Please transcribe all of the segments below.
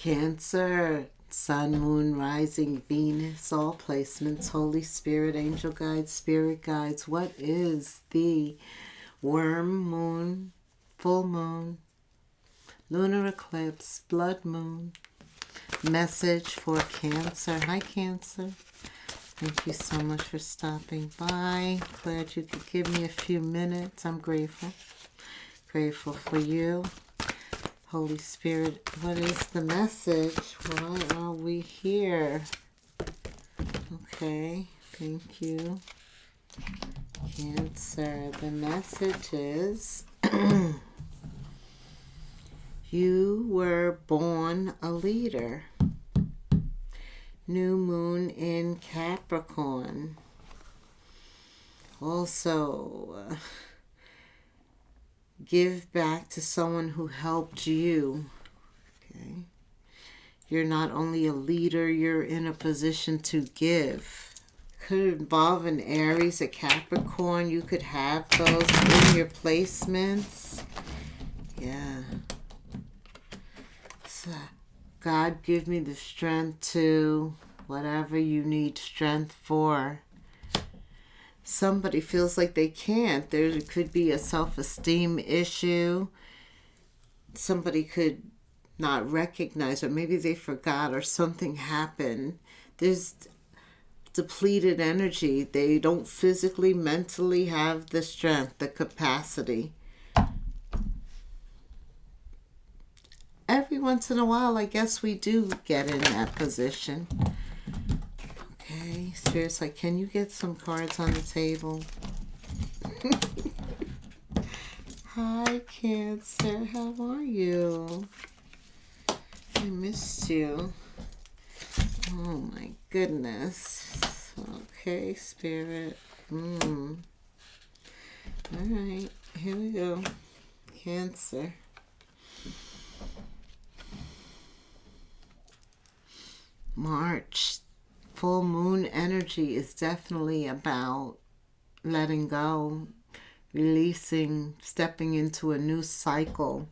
Cancer, Sun, Moon, Rising, Venus, all placements, Holy Spirit, Angel Guides, Spirit Guides. What is the worm moon, full moon, lunar eclipse, blood moon message for Cancer? Hi, Cancer. Thank you so much for stopping by. Glad you could give me a few minutes. I'm grateful. Grateful for you. Holy Spirit, what is the message? Why are we here? Okay, thank you. Cancer, the message is you were born a leader. New moon in Capricorn. Also, give back to someone who helped you. Okay. You're not only a leader, you're in a position to give. Could involve an Aries, a Capricorn. You could have those in your placements. Yeah. So, God, give me the strength to whatever you need strength for. Somebody feels like they can't. There could be a self-esteem issue. Somebody could not recognize, or maybe they forgot, or something happened. There's depleted energy. They don't physically, mentally have the strength, the capacity. Every once in a while, I guess we do get in that position. Okay, Spirit's like, can you get some cards on the table? Hi, Cancer. How are you? I missed you. Oh, my goodness. Okay, Spirit. All right, here we go. Cancer. March. Full moon energy is definitely about letting go, releasing, stepping into a new cycle.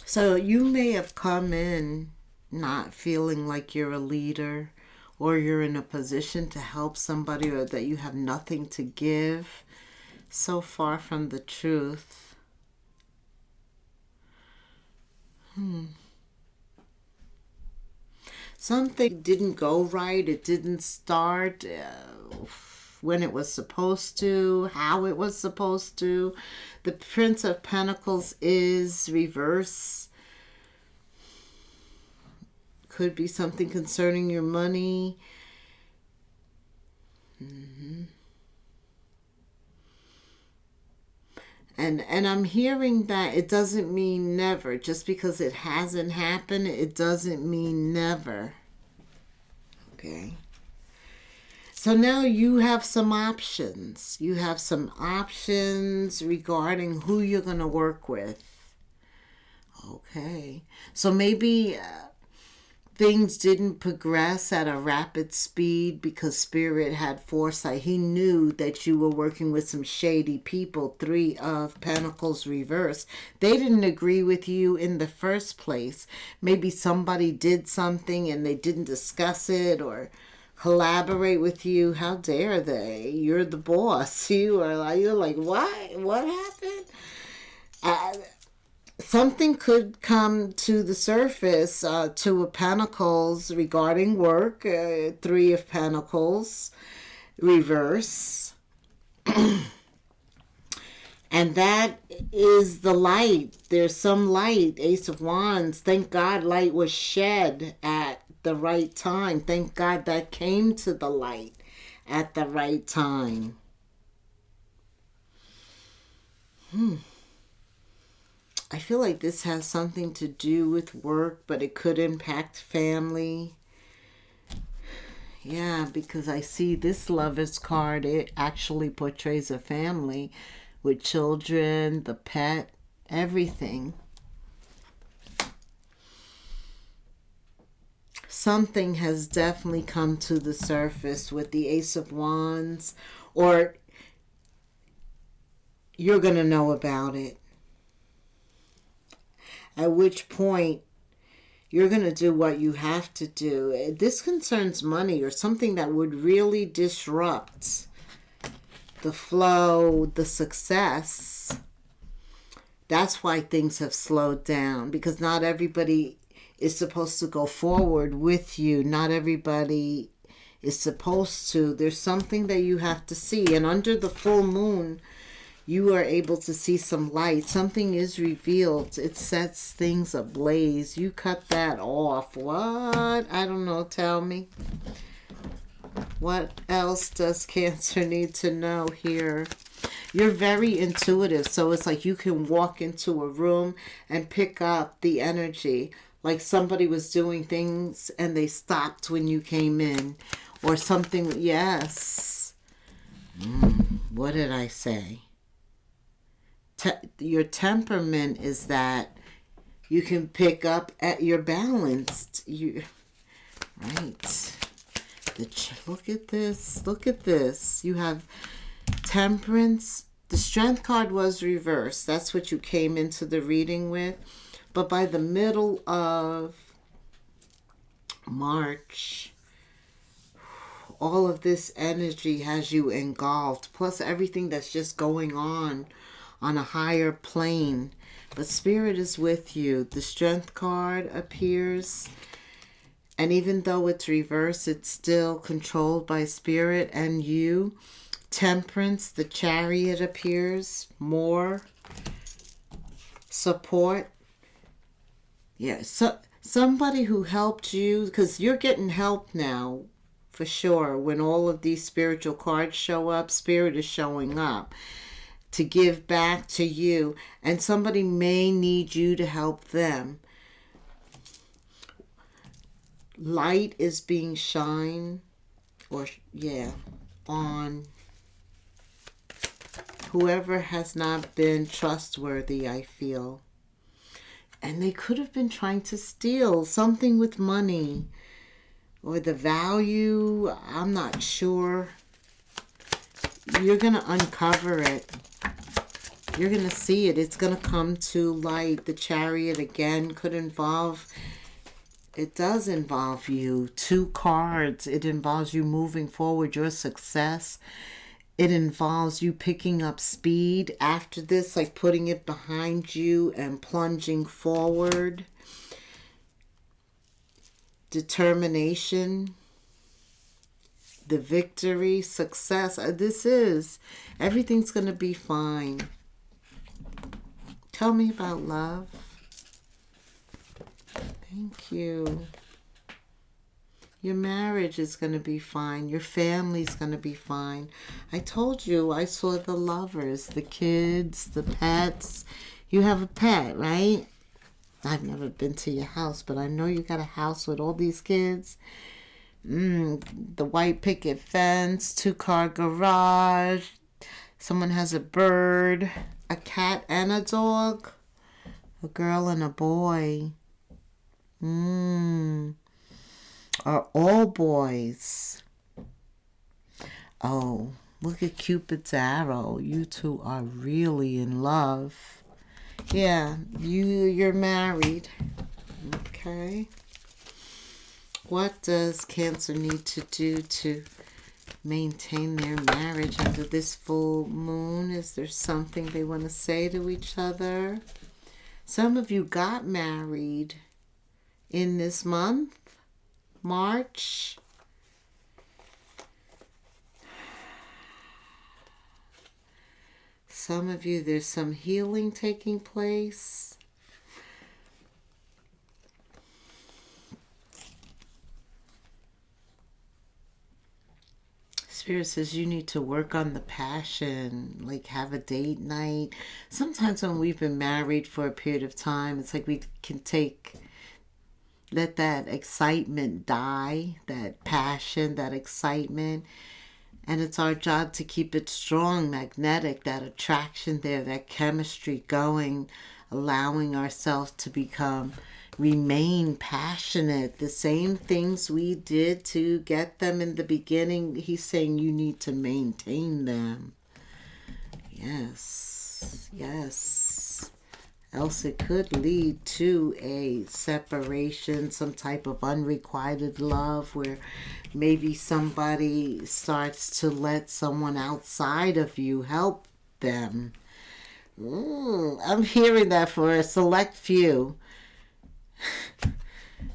So you may have come in not feeling like you're a leader, or you're in a position to help somebody, or that you have nothing to give. So far from the truth. Something didn't go right. It didn't start when it was supposed to, how it was supposed to. The Prince of Pentacles is reverse. Could be something concerning your money. And I'm hearing that it doesn't mean never. Just because it hasn't happened, it doesn't mean never. Okay. So now you have some options. You have some options regarding who you're going to work with. Okay. So maybe things didn't progress at a rapid speed because Spirit had foresight. He knew that you were working with some shady people. 3 of Pentacles reverse. They didn't agree with you in the first place. Maybe somebody did something and they didn't discuss it or collaborate with you. How dare they? You're the boss. You're like, what? What happened? Something could come to the surface, 2 of Pentacles regarding work, 3 of Pentacles reverse. And that is the light. There's some light. Ace of Wands. Thank God light was shed at the right time. Thank God that came to the light at the right time. I feel like this has something to do with work, but it could impact family. Yeah, because I see this Lover's card. It actually portrays a family with children, the pet, everything. Something has definitely come to the surface with the Ace of Wands, or you're going to know about it. At which point You're going to do what you have to do. This concerns money or something that would really disrupt the flow, the success. That's why things have slowed down, because not everybody is supposed to go forward with you. Not everybody is supposed to. There's something that you have to see. And under the full moon, you are able to see some light. Something is revealed. It sets things ablaze. You cut that off. What? I don't know. Tell me. What else does Cancer need to know here? You're very intuitive. So it's like you can walk into a room and pick up the energy. Like somebody was doing things and they stopped when you came in. Or something. Yes. What did I say? Your temperament is that you can pick up at your balanced. Right. Look at this. Look at this. You have temperance. The strength card was reversed. That's what you came into the reading with. But by the middle of March, all of this energy has you engulfed. Plus everything that's just going on a higher plane. But Spirit is with you. The strength card appears. And even though it's reversed, it's still controlled by Spirit and you. Temperance, the Chariot appears. More support. Yeah, so somebody who helped you, because you're getting help now, for sure. When all of these spiritual cards show up, Spirit is showing up to give back to you. And somebody may need you to help them. Light is being shined, on whoever has not been trustworthy, I feel. And they could have been trying to steal something with money or the value. I'm not sure. You're going to uncover it. You're going to see it. It's going to come to light. The Chariot again could involve. It does involve you. 2 cards. It involves you moving forward, your success. It involves you picking up speed after this, like putting it behind you and plunging forward. Determination. The victory, success. Everything's going to be fine. Tell me about love. Thank you. Your marriage is going to be fine. Your family's going to be fine. I told you I saw the lovers, the kids, the pets. You have a pet, right? I've never been to your house, but I know you got a house with all these kids. The white picket fence, 2-car garage. Someone has a bird, a cat and a dog. A girl and a boy. Are all boys. Oh, look at Cupid's arrow. You two are really in love. Yeah, you're married. Okay. What does Cancer need to do to maintain their marriage under this full moon? Is there something they want to say to each other? Some of you got married in this month, March. Some of you, there's some healing taking place. Spirit says you need to work on the passion, like have a date night. Sometimes when we've been married for a period of time, it's like we can let that excitement die, that passion, that excitement. And it's our job to keep it strong, magnetic, that attraction there, that chemistry going, allowing ourselves to remain passionate. The same things we did to get them in the beginning, he's saying you need to maintain them. Yes, yes. else it could lead to a separation, some type of unrequited love where maybe somebody starts to let someone outside of you help them. I'm hearing that for a select few.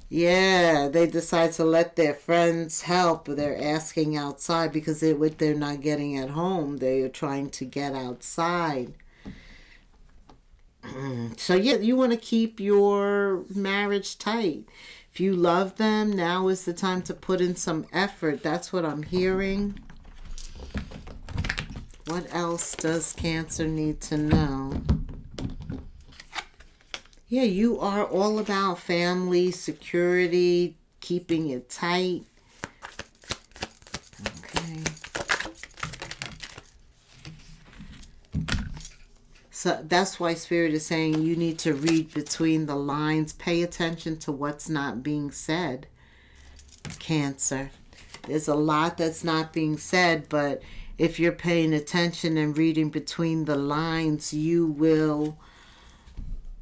Yeah, they decide to let their friends help. They're asking outside because what they're not getting at home, they are trying to get outside. So yeah, you want to keep your marriage tight. If you love them, now is the time to put in some effort. That's what I'm hearing. What else does Cancer need to know? Yeah, you are all about family, security, keeping it tight. Okay. So that's why Spirit is saying you need to read between the lines. Pay attention to what's not being said, Cancer. There's a lot that's not being said, but if you're paying attention and reading between the lines, you will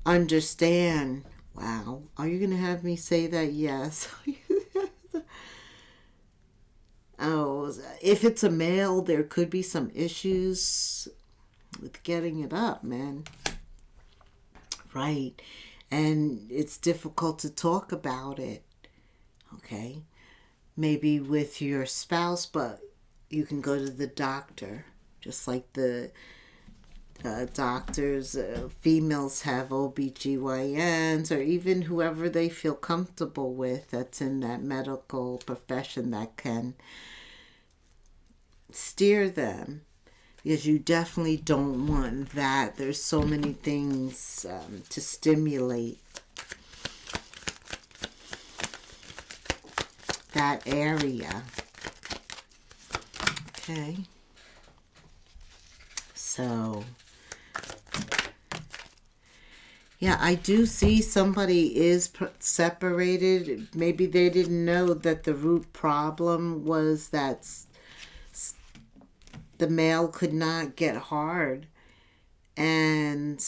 understand. Wow. Are you going to have me say that? Yes. Oh, if it's a male, there could be some issues with getting it up, man. Right. And it's difficult to talk about it. Okay. Maybe with your spouse, but you can go to the doctor. Just like the doctors, females have OBGYNs or even whoever they feel comfortable with that's in that medical profession that can steer them. Because you definitely don't want that. There's so many things to stimulate that area. Okay. So, yeah, I do see somebody is separated. Maybe they didn't know that the root problem was that the male could not get hard. And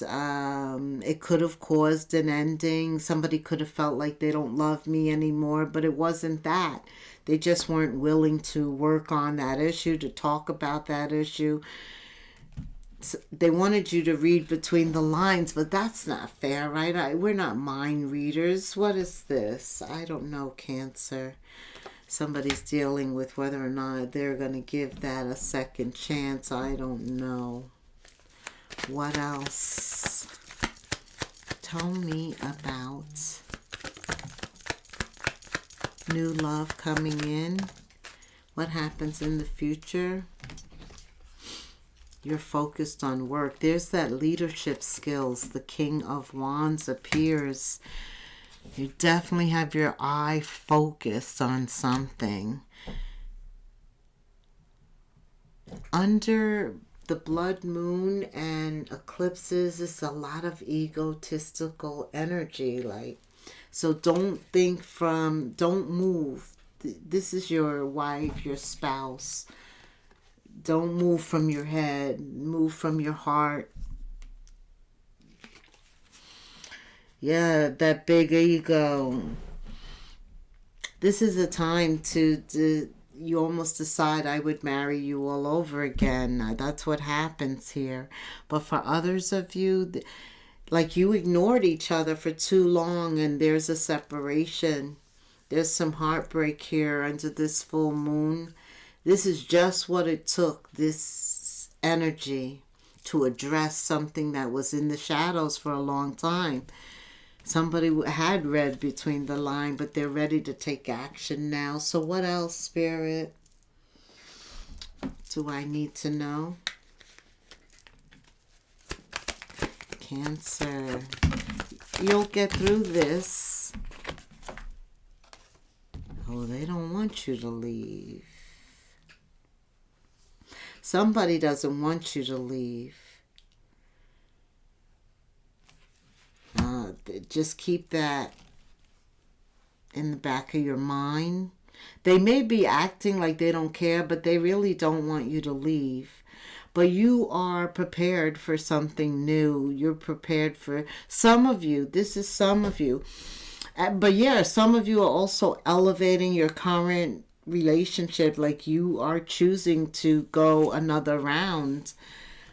it could have caused an ending. Somebody could have felt like they don't love me anymore, but it wasn't that. They just weren't willing to work on that issue, to talk about that issue. They wanted you to read between the lines, but that's not fair, right? We're not mind readers. What is this? I don't know, Cancer. Somebody's dealing with whether or not they're going to give that a second chance. I don't know. What else? Tell me about new love coming in. What happens in the future? You're focused on work. There's that leadership skills. The King of Wands appears. You definitely have your eye focused on something. Under the blood moon and eclipses, it's a lot of egotistical energy. So don't move. This is your wife, your spouse. Don't move from your head. Move from your heart. Yeah, that big ego. This is a time to you almost decide I would marry you all over again. That's what happens here. But for others of you, like you ignored each other for too long and there's a separation. There's some heartbreak here under this full moon. This is just what it took, this energy, to address something that was in the shadows for a long time. Somebody had read between the line, but they're ready to take action now. So what else, Spirit, do I need to know? Cancer. You'll get through this. Oh, they don't want you to leave. Somebody doesn't want you to leave. Just keep that in the back of your mind. They may be acting like they don't care, but they really don't want you to leave. But you are prepared for something new. You're prepared for some of you. This is some of you. But yeah, some of you are also elevating your current relationship. Like you are choosing to go another round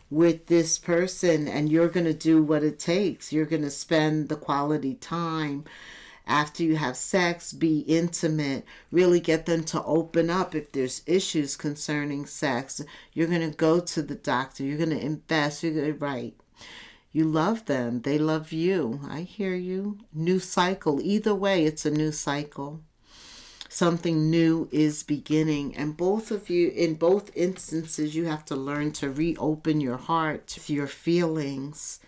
with this person, and you're going to do what it takes. You're going to spend the quality time after you have sex, be intimate, really get them to open up if there's issues concerning sex. You're going to go to the doctor. You're going to invest. You're going to, right. You love them. They love you. I hear you. New cycle. Either way, it's a new cycle. Something new is beginning. And both of you, in both instances, you have to learn to reopen your heart to your feelings,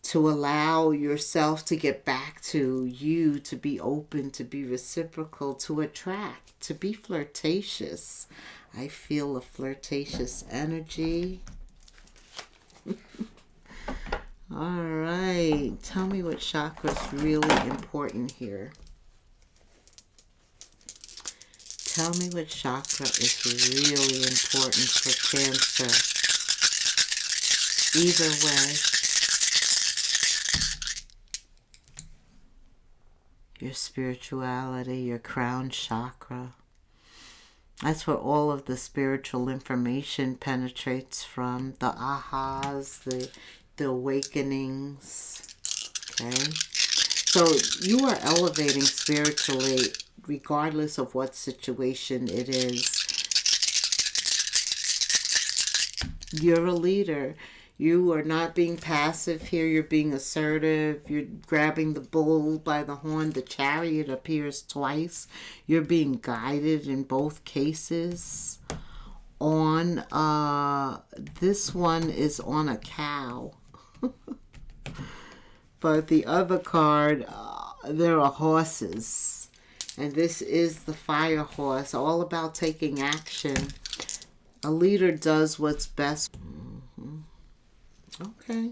to allow yourself to get back to you, to be open, to be reciprocal, to attract, to be flirtatious. I feel a flirtatious energy. All right. Tell me what chakra is really important here. Tell me what chakra is really important for Cancer. Either way. Your spirituality, your crown chakra. That's where all of the spiritual information penetrates from. The ahas, the awakenings. Okay? So you are elevating spiritually regardless of what situation it is. You're a leader. You are not being passive here. You're being assertive. You're grabbing the bull by the horn. The chariot appears twice. You're being guided in both cases. On this one is on a cow. But the other card, there are horses. And this is the fire horse, all about taking action. A leader does what's best. Okay.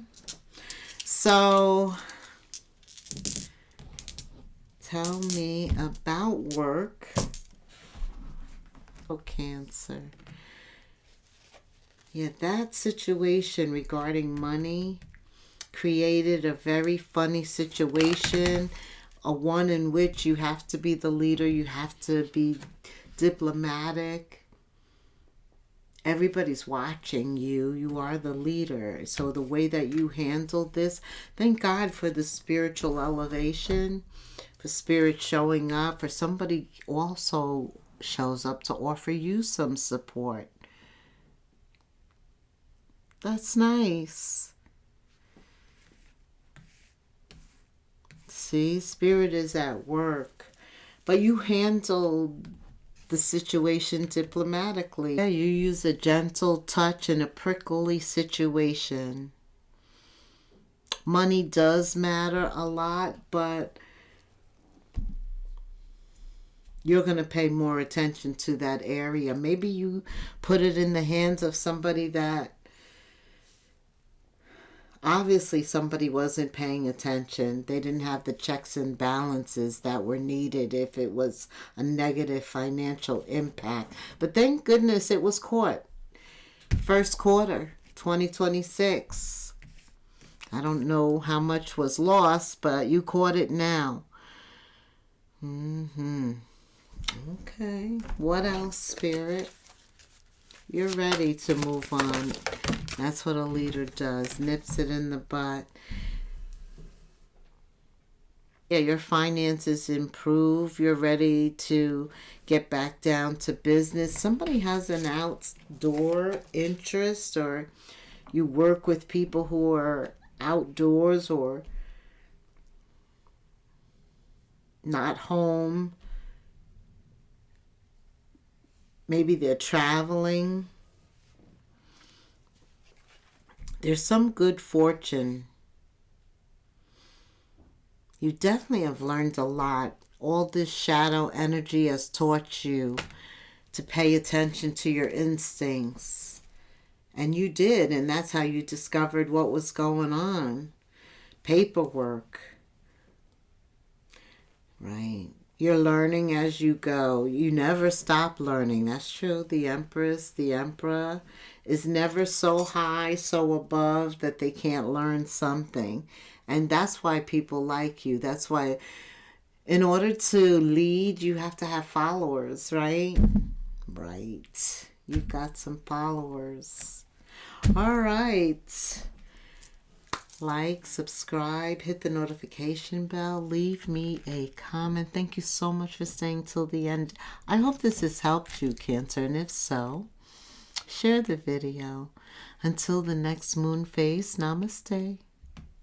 So, tell me about work. Oh, Cancer. Yeah, that situation regarding money created a very funny situation. A one in which you have to be the leader. You have to be diplomatic. Everybody's watching you. You are the leader. So the way that you handled this, thank God for the spiritual elevation, for spirit showing up, for somebody also shows up to offer you some support. That's nice. See, spirit is at work. But you handled the situation diplomatically. Yeah, you use a gentle touch in a prickly situation. Money does matter a lot, but you're going to pay more attention to that area. Maybe you put it in the hands of somebody that obviously somebody wasn't paying attention. They didn't have the checks and balances that were needed if it was a negative financial impact. But thank goodness it was caught. First quarter, 2026. I don't know how much was lost, but you caught it now. Okay. What else, Spirit? You're ready to move on. That's what a leader does. Nips it in the butt. Yeah, your finances improve. You're ready to get back down to business. Somebody has an outdoor interest, or you work with people who are outdoors or not home. Maybe they're traveling. There's some good fortune. You definitely have learned a lot. All this shadow energy has taught you to pay attention to your instincts. And you did, and that's how you discovered what was going on. Paperwork. Right. You're learning as you go. You never stop learning. That's true. The Empress, the Emperor is never so high, so above that they can't learn something. And that's why people like you. That's why in order to lead, you have to have followers, right? Right. You've got some followers. All right. Like, subscribe, hit the notification bell, leave me a comment. Thank you so much for staying till the end. I hope this has helped you, Cancer, and if so, share the video. Until the next moon phase, namaste.